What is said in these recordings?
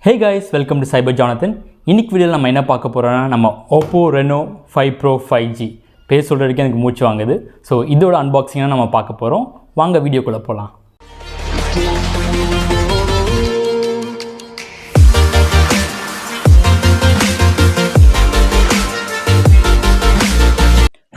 Hey guys, welcome to Cyber Jonathan. இன்னைக்கு வீடியோவில் நம்ம என்ன பார்க்க போகிறோம்னா நம்ம OPPO Reno5 Pro 5G பேர் சொல்கிறதுக்கு எனக்கு மூச்சு வாங்குது. ஸோ இதோட அன்பாக்சிங்காக நம்ம பார்க்க போகிறோம். வாங்க வீடியோக்குள்ளே போகலாம்.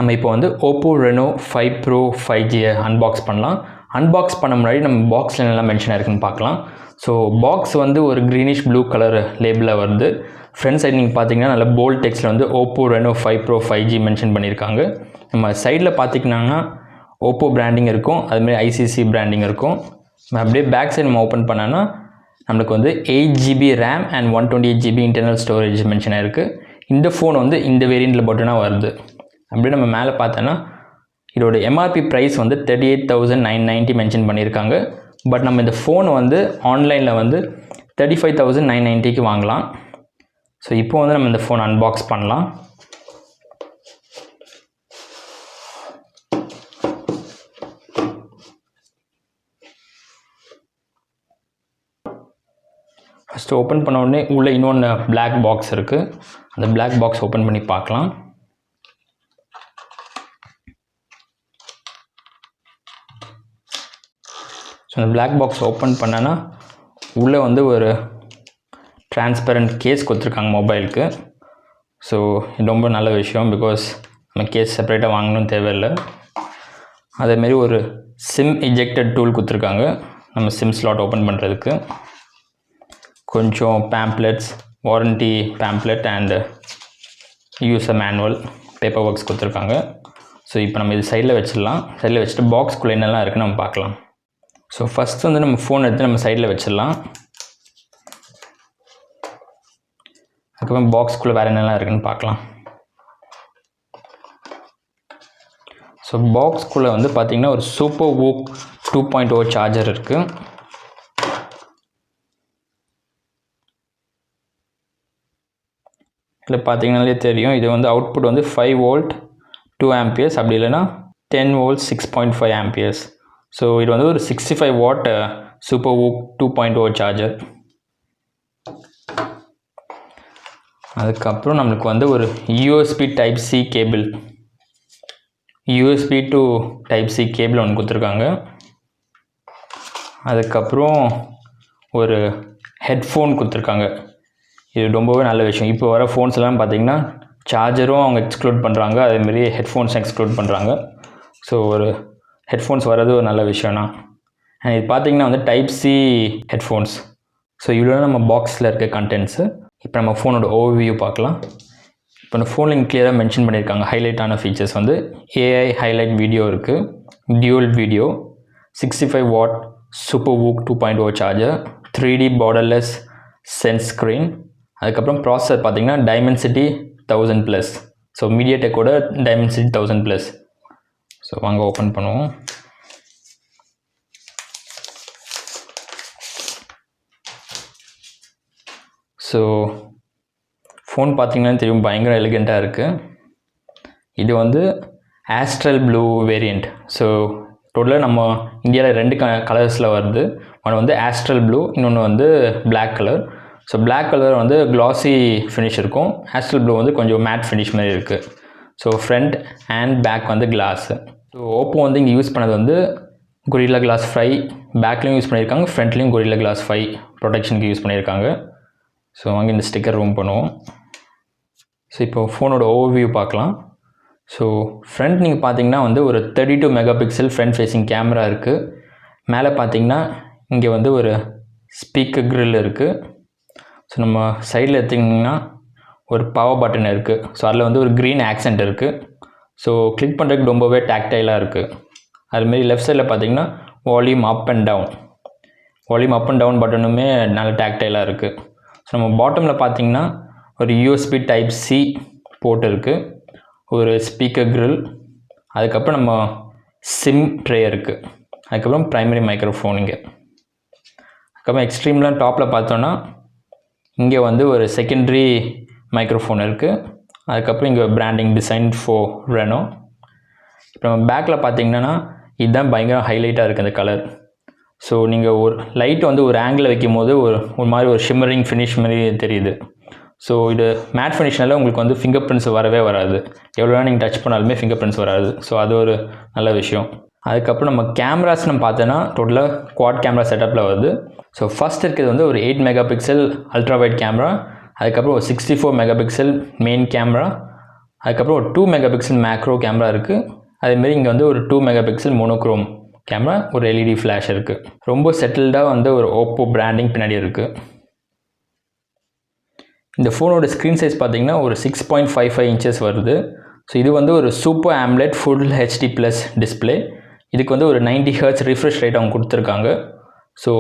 நம்ம இப்போ வந்து OPPO Reno5 Pro 5G unbox பண்ணலாம். அன்பாக்ஸ் பண்ண முன்னாடி நம்ம பாக்ஸில் என்னெல்லாம் மென்ஷன் ஆயிருக்குன்னு பார்க்கலாம். ஸோ பாக்ஸ் வந்து ஒரு க்ரீனிஷ் ப்ளூ கலர் லேபிளில் வருது. ஃப்ரண்ட் சைடு நீங்கள் பார்த்தீங்கன்னா நல்ல போல்ட் டெக்ஸ்ட்டில் வந்து OPPO Reno5 Pro 5G mention பண்ணியிருக்காங்க. நம்ம சைடில் பார்த்திங்கன்னா OPPO பிராண்டிங் இருக்கும், அதுமாதிரி ICC பிராண்டிங் இருக்கும். அப்படியே பேக் சைடு நம்ம ஓப்பன் பண்ணோன்னா நம்மளுக்கு வந்து 8GB RAM and 128GB internal storage mention ஆயிருக்கு. இந்த ஃபோன் வந்து இந்த வேரியண்ட்டில் மட்டும்தான் வருது. அப்படியே நம்ம மேலே பார்த்தோன்னா இதோட எம்ஆர்பி ப்ரைஸ் வந்து 38,990 மென்ஷன் பண்ணியிருக்காங்க. பட் நம்ம இந்த ஃபோன் வந்து ஆன்லைனில் வந்து 35,990க்கு வாங்கலாம். ஸோ இப்போ வந்து நம்ம இந்த ஃபோன் அன்பாக்ஸ் பண்ணலாம். ஃபஸ்ட்டு ஓப்பன் பண்ண உடனே உள்ளே இன்னொன்று பிளாக் பாக்ஸ் இருக்குது. அந்த பிளாக் பாக்ஸ் ஓப்பன் பண்ணி பார்க்கலாம். ஸோ அந்த பிளாக் பாக்ஸ் ஓப்பன் பண்ணனா உள்ளே வந்து ஒரு டிரான்ஸ்பரண்ட் கேஸ் கொடுத்துருக்காங்க மொபைலுக்கு. ஸோ இது ரொம்ப நல்ல விஷயம், பிகாஸ் நம்ம கேஸ் செப்பரேட்டாக வாங்கணும்னு தேவையில்லை. அதேமாரி ஒரு சிம் இஜெக்டட் டூல் கொடுத்துருக்காங்க நம்ம சிம் ஸ்லாட் ஓப்பன் பண்ணுறதுக்கு. கொஞ்சம் pamphlets, warranty pamphlet and user manual paper works கொடுத்துருக்காங்க. ஸோ இப்போ நம்ம இது சைடில் வச்சிடலாம். சைடில் வச்சுட்டு பாக்ஸ்குள்ளே என்னெல்லாம் இருக்குன்னு நம்ம பார்க்கலாம். ஸோ ஃபஸ்ட்டு வந்து நம்ம ஃபோன் எடுத்து நம்ம சைடில் வச்சிடலாம். அதுக்கப்புறம் பாக்ஸ்குள்ளே வேறு என்னெல்லாம் இருக்குதுன்னு பார்க்கலாம். ஸோ பாக்ஸ்குள்ளே வந்து பார்த்திங்கன்னா ஒரு சூப்பர் வூக் 2.0 சார்ஜர் இருக்குது. இதில் பார்த்தீங்கன்னாலே தெரியும், இது வந்து அவுட்புட் வந்து 5 volt 2 amperes, அப்படி இல்லைன்னா 10 volt 6.5 amperes. ஸோ இது வந்து ஒரு 65 watt சூப்பர் வூக் 2.0 சார்ஜர். அதுக்கப்புறம் நம்மளுக்கு வந்து ஒரு USB type C cable, USB to type C cable ஒன்று கொடுத்துருக்காங்க. அதுக்கப்புறம் ஒரு ஹெட்ஃபோன் கொடுத்துருக்காங்க. இது ரொம்பவே நல்ல விஷயம். இப்போ வர ஃபோன்ஸ் எல்லாம் பார்த்திங்கன்னா சார்ஜரும் அவங்க எக்ஸ்க்ளூட் பண்ணுறாங்க, அதேமாரி ஹெட்ஃபோன்ஸும் எக்ஸ்க்ளூட் பண்ணுறாங்க. ஸோ ஒரு ஹெட்ஃபோன்ஸ் வர்றது ஒரு நல்ல விஷயம்னா. அண்ட் இது பார்த்திங்கன்னா வந்து டைப் C ஹெட்ஃபோன்ஸ். ஸோ இவ்வளோ நம்ம பாக்ஸில் இருக்க கண்டென்ட்ஸு. இப்போ நம்ம ஃபோனோட ஓவர்வியூ பார்க்கலாம். இப்போ இந்த ஃபோனில் கிளியராக மென்ஷன் பண்ணியிருக்காங்க ஹைலைட்டான ஃபீச்சர்ஸ் வந்து AI ஹைலைட் வீடியோ இருக்குது, dual video, 65 watt super VOOC 2.0 charger, 3D borderless sense screen. அதுக்கப்புறம் ப்ராசஸர் பார்த்திங்கன்னா டைமென்சிட்டி 1000+. ஸோ மீடியாடெக்கோட டைமென்சிட்டி 1000+. ஸோ வாங்க ஓப்பன் பண்ணுவோம். ஸோ ஃபோன் பார்த்திங்கன்னா தெரியும், பயங்கர எலிகெண்ட்டாக இருக்குது. இது வந்து ஆஸ்ட்ரல் ப்ளூ வேரியண்ட். ஸோ டோட்டலாக நம்ம இந்தியாவில் 2 கலர்ஸில் வருது. ஒன்று வந்து ஆஸ்ட்ரல் ப்ளூ, இன்னொன்று வந்து black colour. So black colour வந்து க்ளாஸி ஃபினிஷ் இருக்கும், ஆஸ்ட்ரல் ப்ளூ வந்து கொஞ்சம் மேட் ஃபினிஷ் மாதிரி இருக்குது. ஸோ ஃப்ரண்ட் அண்ட் பேக் வந்து கிளாஸு. ஸோ ஓப்போ வந்து இங்கே யூஸ் பண்ணது வந்து கொரில்லா கிளாஸ் 5 பேக்லேயும் யூஸ் பண்ணியிருக்காங்க, ஃப்ரண்ட்லேயும் கொரில்லா கிளாஸ் 5 ப்ரொடெக்ஷனுக்கு யூஸ் பண்ணியிருக்காங்க. ஸோ அங்கே இந்த ஸ்டிக்கர் ரூம் பண்ணுவோம். ஸோ இப்போ ஃபோனோட ஓவர்வியூ பார்க்கலாம். ஸோ ஃப்ரண்ட் நீங்கள் பார்த்தீங்கன்னா வந்து ஒரு 32 மெகாபிக்சல் ஃப்ரண்ட் ஃபேஸிங் கேமரா இருக்குது. மேலே பார்த்தீங்கன்னா இங்கே வந்து ஒரு ஸ்பீக்கர் கிரில் இருக்குது. ஸோ நம்ம சைடில் எடுத்திங்கன்னா ஒரு பவர் பட்டன் இருக்குது. ஸோ அதில் வந்து ஒரு க்ரீன் ஆக்சென்ட் இருக்குது. ஸோ கிளிக் பண்ணுறதுக்கு ரொம்பவே டாக்டைலாக இருக்குது. அதுமாரி லெஃப்ட் சைடில் பார்த்தீங்கன்னா வால்யூம் அப் அண்ட் டவுன் பட்டனுமே நல்ல டாக்டைலாக இருக்குது. ஸோ நம்ம பாட்டமில் பார்த்தீங்கன்னா ஒரு USB டைப் C போர்ட் இருக்குது, ஒரு ஸ்பீக்கர் கிரில், அதுக்கப்புறம் நம்ம சிம் ட்ரே இருக்குது, அதுக்கப்புறம் ப்ரைமரி மைக்ரோஃபோன் இங்கே. அதுக்கப்புறம் எக்ஸ்ட்ரீம்லாம் டாப்பில் பார்த்தோன்னா இங்கே வந்து ஒரு செகண்டரி மைக்ரோஃபோன் இருக்குது. அதுக்கப்புறம் இங்கே பிராண்டிங் டிசைன் ஃபார் ரெனோ. இப்போ நம்ம பேக்கில் பார்த்திங்கன்னா இதுதான் பயங்கர ஹைலைட்டாக இருக்குது அந்த கலர். ஸோ நீங்கள் ஒரு லைட் வந்து ஒரு ஆங்கிளில் வைக்கும் போது ஒரு மாதிரி ஒரு ஷிம்மரிங் ஃபினிஷ் மாதிரி தெரியுது. ஸோ இது மேட் ஃபினிஷ்னால உங்களுக்கு வந்து ஃபிங்கர் பிரிண்ட்ஸ் வரவே வராது. எவ்வளோ நீங்கள் டச் பண்ணாலுமே ஃபிங்கர் பிரிண்ட்ஸ் வராது. ஸோ அது ஒரு நல்ல விஷயம். அதுக்கப்புறம் நம்ம கேமராஸ் நம்ம பார்த்தோன்னா டோட்டலாக குவாட் கேமரா செட்டப்பில் வருது. ஸோ ஃபஸ்ட் இருக்கிறது வந்து ஒரு 8 mega pixel ultra wide camera, அதுக்கப்புறம் ஒரு 64 மெகா பிக்சல் மெயின் கேமரா, அதுக்கப்புறம் ஒரு 2 மெகா பிக்சல் மேக்ரோ கேமரா இருக்குது. அதேமாரி இங்கே வந்து ஒரு 2 மெகா பிக்சல் மோனோக்ரோம் கேமரா, ஒரு எல்இடி ஃப்ளாஷ் இருக்குது. ரொம்ப செட்டில்டாக வந்து ஒரு ஓப்போ பிராண்டிங் பின்னாடி இருக்குது. இந்த ஃபோனோட ஸ்க்ரீன் சைஸ் பார்த்தீங்கன்னா ஒரு 6.55 இன்ச்சஸ் வருது. ஸோ இது வந்து ஒரு super omelette full HD plus display. இதுக்கு வந்து ஒரு 90 ஹெர்ட்ஸ் ரிஃப்ரெஷ் ரேட் அவங்க கொடுத்துருக்காங்க. ஸோ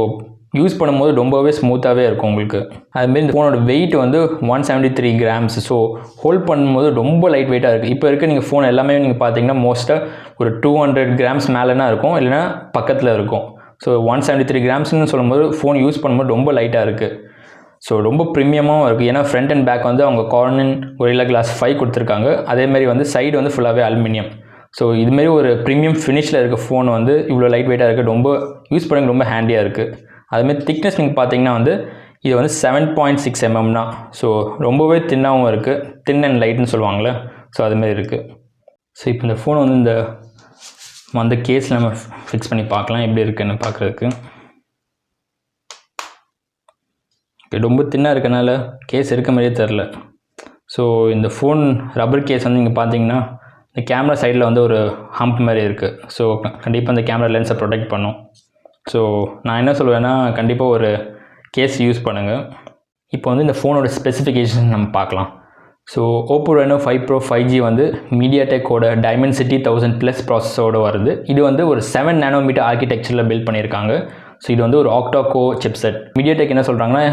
யூஸ் பண்ணும்போது ரொம்பவே ஸ்மூத்தாகவே இருக்கும் உங்களுக்கு. அதுமாரி இந்த ஃபோனோட வெயிட் வந்து 173 கிராம்ஸ். ஸோ ஹோல்ட் பண்ணும்போது ரொம்ப லைட் வெயிட்டாக இருக்குது. இப்போ இருக்க நீங்கள் ஃபோன் எல்லாமே நீங்கள் பார்த்தீங்கன்னா மோஸ்ட்டாக ஒரு 200 கிராம்ஸ் மேலேனா இருக்கும், இல்லைனா பக்கத்தில் இருக்கும். ஸோ 173 கிராம்ஸ்னு சொல்லும்போது ஃபோன் யூஸ் பண்ணும்போது ரொம்ப லைட்டாக இருக்குது. ஸோ ரொம்ப ப்ரீமியமாகவும் இருக்குது. ஏன்னா ஃப்ரண்ட் அண்ட் பேக் வந்து அவங்க கார்னின் கொரில்லா கிளாஸ் 5 கொடுத்துருக்காங்க. அதேமாரி வந்து சைடு வந்து ஃபுல்லாகவே அலுமினியம். ஸோ இதுமாரி ஒரு ப்ரீமியம் ஃபினிஷில் இருக்க ஃபோன் வந்து இவ்வளோ லைட் வெயிட்டாக இருக்குது, ரொம்ப யூஸ் பண்ண ரொம்ப ஹேண்டியாக இருக்குது. அதுமாரி திக்னஸ் நீங்கள் பார்த்தீங்கன்னா வந்து இது வந்து 7.6 mm தான். ஸோ ரொம்பவே தின்னாகவும் இருக்குது, தின் அண்ட் லைட்னு சொல்லுவாங்களே, ஸோ அதுமாரி இருக்குது. ஸோ இப்போ இந்த ஃபோன் வந்து இந்த அந்த கேஸில் நம்ம ஃபிக்ஸ் பண்ணி பார்க்கலாம் எப்படி இருக்குன்னு பார்க்குறதுக்கு. ரொம்ப தின்னாக இருக்கனால கேஸ் இருக்க மாதிரியே தெரில. ஸோ இந்த ஃபோன் ரப்பர் கேஸ் வந்து நீங்கள் பார்த்தீங்கன்னா இந்த கேமரா சைடில் வந்து ஒரு ஹம்ப் மாதிரி இருக்குது. ஸோ கண்டிப்பாக இந்த கேமரா லென்ஸை ப்ரொடெக்ட் பண்ணும். ஸோ நான் என்ன சொல்லுவேன்னா கண்டிப்பாக ஒரு கேஸ் யூஸ் பண்ணுங்கள். இப்போ வந்து இந்த ஃபோனோட ஸ்பெசிஃபிகேஷன் நம்ம பார்க்கலாம். So OPPO Reno5 Pro 5G வந்து மீடியாடெக்கோட டைமென்சிட்டி 1000+ ப்ராசஸரோடு வருது. இது வந்து ஒரு 7 nm ஆர்கிடெக்சரில் பில்ட் பண்ணியிருக்காங்க. ஸோ இது வந்து ஒரு ஆக்டா கோ சிப்செட். மீடியாடெக் என்ன சொல்கிறாங்கன்னா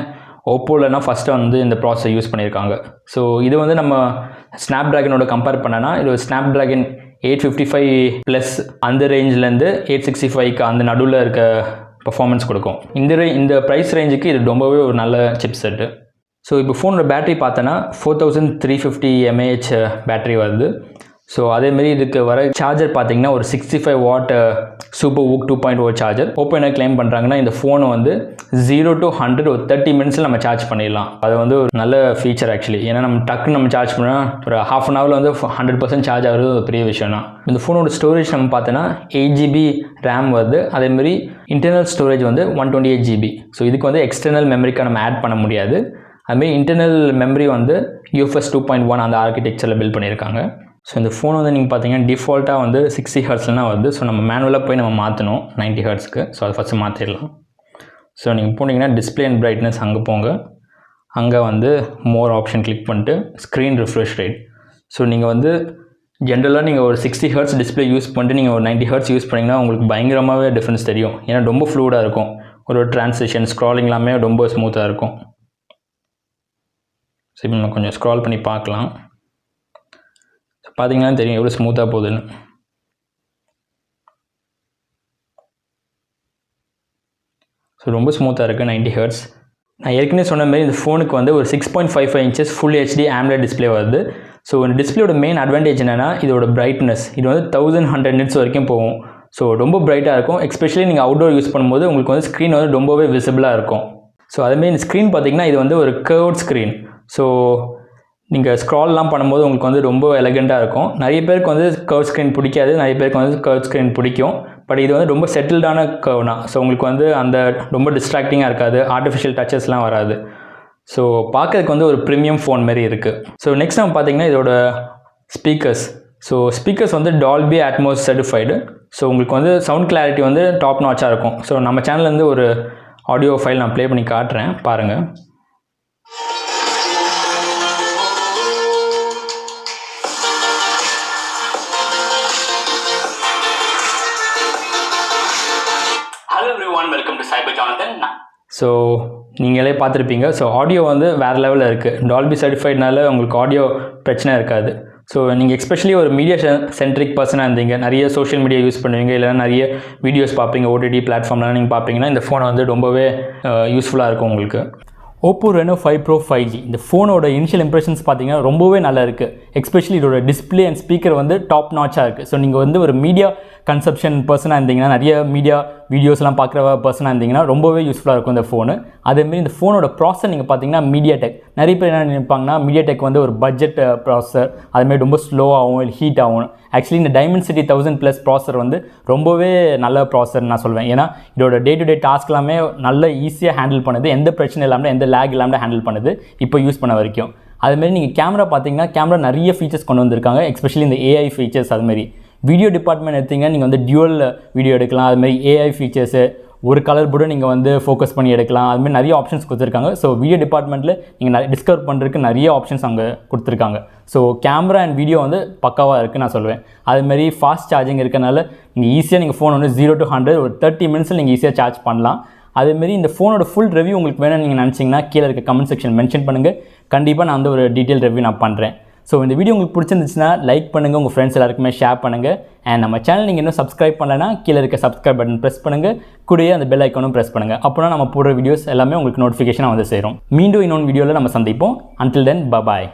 ஓப்போலனா ஃபஸ்ட்டு வந்து இந்த ப்ராசஸர் யூஸ் பண்ணியிருக்காங்க. ஸோ இது வந்து நம்ம ஸ்னாப் ட்ராகனோட கம்பேர் பண்ணனா இது ஒரு ஸ்னாப் ட்ராகன் 855+ அந்த ரேஞ்சிலேருந்து 865க்கு அந்த நடுவில் இருக்க பர்ஃபார்மன்ஸ் கொடுக்கும். இந்த ப்ரைஸ் ரேஞ்சுக்கு இது ரொம்பவே ஒரு நல்ல சிப் செட்டு. ஸோ இப்போ ஃபோனோட பேட்டரி பார்த்தோன்னா 4350 mAh பேட்டரி வருது. ஸோ அதேமாரி இதுக்கு வர சார்ஜர் பார்த்தீங்கன்னா ஒரு 65 வாட் சூப்பர் ஊக் 2.0 சார்ஜர். ஓப்போ என்ன கிளைம் பண்ணுறாங்கன்னா இந்த ஃபோனை வந்து 0 to 100 ஒரு 30 மினிட்ஸில் நம்ம சார்ஜ் பண்ணிடலாம். அது வந்து ஒரு நல்ல ஃபீச்சர் ஆக்சுவலி. ஏன்னா நம்ம டக்குன்னு நம்ம சார்ஜ் பண்ணால் ஒரு ½ an hourல வந்து 100% சார்ஜ் ஆகிறது ஒரு பெரிய விஷயம் தான். இந்த ஃபோனோட ஸ்டோரேஜ் நம்ம பார்த்தோன்னா 8 GB ரேம் வருது. அதேமாரி இன்டர்னல் ஸ்டோரேஜ் வந்து 128 GB. ஸோ இதுக்கு வந்து எக்ஸ்டர்னல் மெமரிக்காக நம்ம ஆட் பண்ண முடியாது. அதுமாரி இன்டர்னல் மெமரி வந்து UFS 2.1 அந்த ஆர்கிடெக்சரில் பில்ட் பண்ணியிருக்காங்க. ஸோ இந்த ஃபோன் வந்து நீங்கள் பார்த்தீங்கன்னா டிஃபால்ட்டாக வந்து 60 ஹெர்ட்ஸ்லாம் வருது. ஸோ நம்ம மேனுவலாக போய் நம்ம மாற்றணும் 90 ஹெர்ட்ஸ்க்கு. ஸோ அதை ஃபஸ்ட்டு மாற்றிடலாம். ஸோ நீங்கள் போனீங்கன்னா டிஸ்பிளே அண்ட் பிரைட்னஸ் அங்கே போங்க. அங்கே வந்து மோர் ஆப்ஷன் கிளிக் பண்ணிட்டு ஸ்க்ரீன் ரிஃப்ரெஷ் ரேட். ஸோ நீங்கள் வந்து ஜென்ரலாக நீங்கள் ஒரு 60 ஹெர்ட்ஸ் டிஸ்பிளே யூஸ் பண்ணிட்டு நீங்கள் ஒரு 90 ஹெர்ட்ஸ் யூஸ் பண்ணிங்கன்னா உங்களுக்கு பயங்கரமாகவே டிஃப்ரென்ஸ் தெரியும். ஏன்னா ரொம்ப ஃப்ளூடாக இருக்கும். ஒரு ட்ரான்சிஷன் ஸ்க்ராலிங் எல்லாமே ரொம்ப ஸ்மூத்தாக இருக்கும். ஸோ இப்போ நம்ம கொஞ்சம் ஸ்க்ரால் பண்ணி பார்க்கலாம். பார்த்தீங்கன்னா தெரியும் எவ்வளோ ஸ்மூத்தாக போகுதுன்னு. ஸோ ரொம்ப ஸ்மூத்தாக இருக்குது 90 ஹெர்ட்ஸ். நான் ஏற்கனவே சொன்ன மாதிரி இந்த ஃபோனுக்கு வந்து ஒரு 6.55 inches full HD AMOLED display வருது. ஸோ இந்த டிஸ்பிளேயோட மெயின் அட்வான்டேஜ் என்னென்னா இதோட பிரைட்னஸ். இது வந்து 1100 nits வரைக்கும் போகும். ஸோ ரொம்ப பிரைட்டாக இருக்கும். எஸ்பெஷலி நீங்கள் அவுட்டோர் யூஸ் பண்ணும்போது உங்களுக்கு வந்து ஸ்க்ரீன் வந்து ரொம்பவே விசிபிளாக இருக்கும். ஸோ அதுமாரி இந்த ஸ்க்ரீன் பார்த்தீங்கன்னா இது வந்து ஒரு கர்வ்ட் ஸ்க்ரீன். ஸோ நீங்கள் ஸ்க்ரால்லாம் பண்ணும்போது உங்களுக்கு வந்து ரொம்ப எலகெண்ட்டாக இருக்கும். நிறைய பேருக்கு வந்து கர்வ் ஸ்க்ரீன் பிடிக்காது, நிறைய பேருக்கு வந்து கர்வ் ஸ்க்ரீன் பிடிக்கும். பட் இது வந்து ரொம்ப செட்டில்டான கர்வ்னா. ஸோ உங்களுக்கு வந்து அந்த ரொம்ப டிஸ்ட்ராக்டிங்காக இருக்காது, ஆர்டிஃபிஷியல் டச்சஸ்லாம் வராது. ஸோ பார்க்கறதுக்கு வந்து ஒரு ப்ரீமியம் ஃபோன் மாதிரி இருக்குது. ஸோ நெக்ஸ்ட் நம்ம பார்த்தீங்கன்னா இதோட ஸ்பீக்கர்ஸ். ஸோ ஸ்பீக்கர்ஸ் வந்து டால்பி அட்மோஸ் சர்டிஃபைடு. ஸோ உங்களுக்கு வந்து சவுண்ட் கிளாரிட்டி வந்து டாப் நாச்சாக இருக்கும். ஸோ நம்ம சேனல்லேருந்து ஒரு ஆடியோ ஃபைல் நான் ப்ளே பண்ணி காட்டுறேன் பாருங்கள். ஸோ நீங்களே பார்த்துருப்பீங்க. ஸோ ஆடியோ வந்து வேறு லெவலில் இருக்குது. டால்பி சர்டிஃபைட்னால உங்களுக்கு ஆடியோ பிரச்சனை இருக்காது. ஸோ நீங்கள் எஸ்பெஷலி ஒரு மீடியா சென்ட்ரிக் பர்சனாக இருந்தீங்க, நிறைய சோஷியல் மீடியா யூஸ் பண்ணுவீங்க, இல்லைனா நிறைய வீடியோஸ் பார்ப்பீங்க, OTT பிளாட்ஃபார்ம்லாம் நீங்கள் பார்ப்பீங்கன்னா இந்த ஃபோனை வந்து ரொம்பவே யூஸ்ஃபுல்லாக இருக்கும் உங்களுக்கு. OPPO Reno5 Pro 5G இந்த ஃபோனோட இனிஷியல் இம்ப்ரெஷன்ஸ் பார்த்தீங்கன்னா ரொம்பவே நல்லா இருக்குது. எஸ்பெஷலி இதோட டிஸ்பிளே அண்ட் ஸ்பீக்கர் வந்து டாப் நாச்சாக இருக்குது. ஸோ நீங்கள் வந்து ஒரு மீடியா கன்சப்ஷன் பர்சனாக இருந்தீங்கன்னா, நிறைய வீடியோஸ்லாம் பார்க்குற பர்சனாக இருந்தீங்கன்னா ரொம்பவே யூஸ்ஃபுல்லாக இருக்கும் இந்த ஃபோனு. அதேமாரி இந்த ஃபோனோட ப்ராசஸர் நீங்கள் பார்த்தீங்கன்னா MediaTek. நிறைய பேர் என்ன நினைப்பாங்கன்னா MediaTek வந்து ஒரு பட்ஜெட் ப்ராசஸர், அதுமாரி ரொம்ப ஸ்லோவாகவும் இல்லை ஹீட் ஆகும். ஆக்சுவலி இந்த Dimensity 1000+ ப்ராசஸர் வந்து ரொம்பவே நல்ல ப்ராசஸர் நான் சொல்வேன். ஏன்னா இதோட டே டு டே டாஸ்க் எல்லாமே நல்ல ஈஸியாக ஹேண்டில் பண்ணுது, எந்த பிரச்சனை இல்லாமல் எந்த லேக் இல்லாமல் ஹேண்டில் பண்ணுது இப்போ யூஸ் பண்ண வரைக்கும். அதுமாரி நீங்கள் கேமரா பார்த்தீங்கன்னா கேமரா நிறைய ஃபீச்சர்ஸ் கொண்டு வந்திருக்காங்க, எஸ்பெஷலி இந்த AI ஃபீச்சர்ஸ். அதுமாரி வீடியோ டிபார்ட்மெண்ட் எடுத்திங்கன்னா நீங்கள் வந்து டியூவல் வீடியோ எடுக்கலாம், அதுமாரி AI ஃபீச்சர்ஸு, ஒரு கலர் கூட நீங்கள் வந்து ஃபோக்கஸ் பண்ணி எடுக்கலாம், அதுமாதிரி நிறைய ஆப்ஷன்ஸ் கொடுத்துருக்காங்க. ஸோ வீடியோ டிபார்ட்மெண்ட்டில் நீங்கள் டிஸ்கவர் பண்ணுறதுக்கு நிறைய ஆப்ஷன்ஸ் அங்கே கொடுத்துருக்காங்க. ஸோ கேமரா அண்ட் வீடியோ வந்து பக்காவாக இருக்குன்னு நான் சொல்லுவேன். அதுமாரி ஃபாஸ்ட் சார்ஜிங் இருக்கனால நீங்கள் ஈஸியாக நீங்கள் ஃபோன் வந்து 0 to 100 ஒரு 30 மினிட்ஸில் நீங்கள் ஈஸியாக சார்ஜ் பண்ணலாம். அதேமாரி இந்த ஃபோனோட ஃபுல் ரிவ்யூ உங்களுக்கு வேணும்னு நீங்கள் நினச்சிங்கன்னா கீழே இருக்க கமெண்ட் செக்ஷன் மென்ஷன் பண்ணுங்கள். கண்டிப்பாக நான் வந்து ஒரு டீட்டெயில் ரிவ்யூ நான் பண்ணுறேன். ஸோ இந்த வீடியோ உங்களுக்கு பிடிச்சிருந்துச்சுன்னா லைக் பண்ணுங்கள், உங்கள் ஃப்ரெண்ட்ஸ் எல்லாருக்குமே ஷேர் பண்ணுங்கள். அண்ட் நம்ம சேனல் நீங்கள் இன்னும் சப்ஸ்கிரைப் பண்ணலைன்னா கீழே இருக்க சப்ஸ்கிரைப் பட்டன் ப்ரெஸ் பண்ணுங்கள், கூடயே அந்த பெல் ஐக்கானும் ப்ரெஸ் பண்ணுங்கள். அப்போனா நம்ம போடுற வீடியோஸ் எல்லாமே உங்களுக்கு நோட்டிஃபிகேஷனாக வந்து சேரும். மீண்டும் இன்னொன்று வீடியோவில் நம்ம சந்திப்போம். Until then bye bye.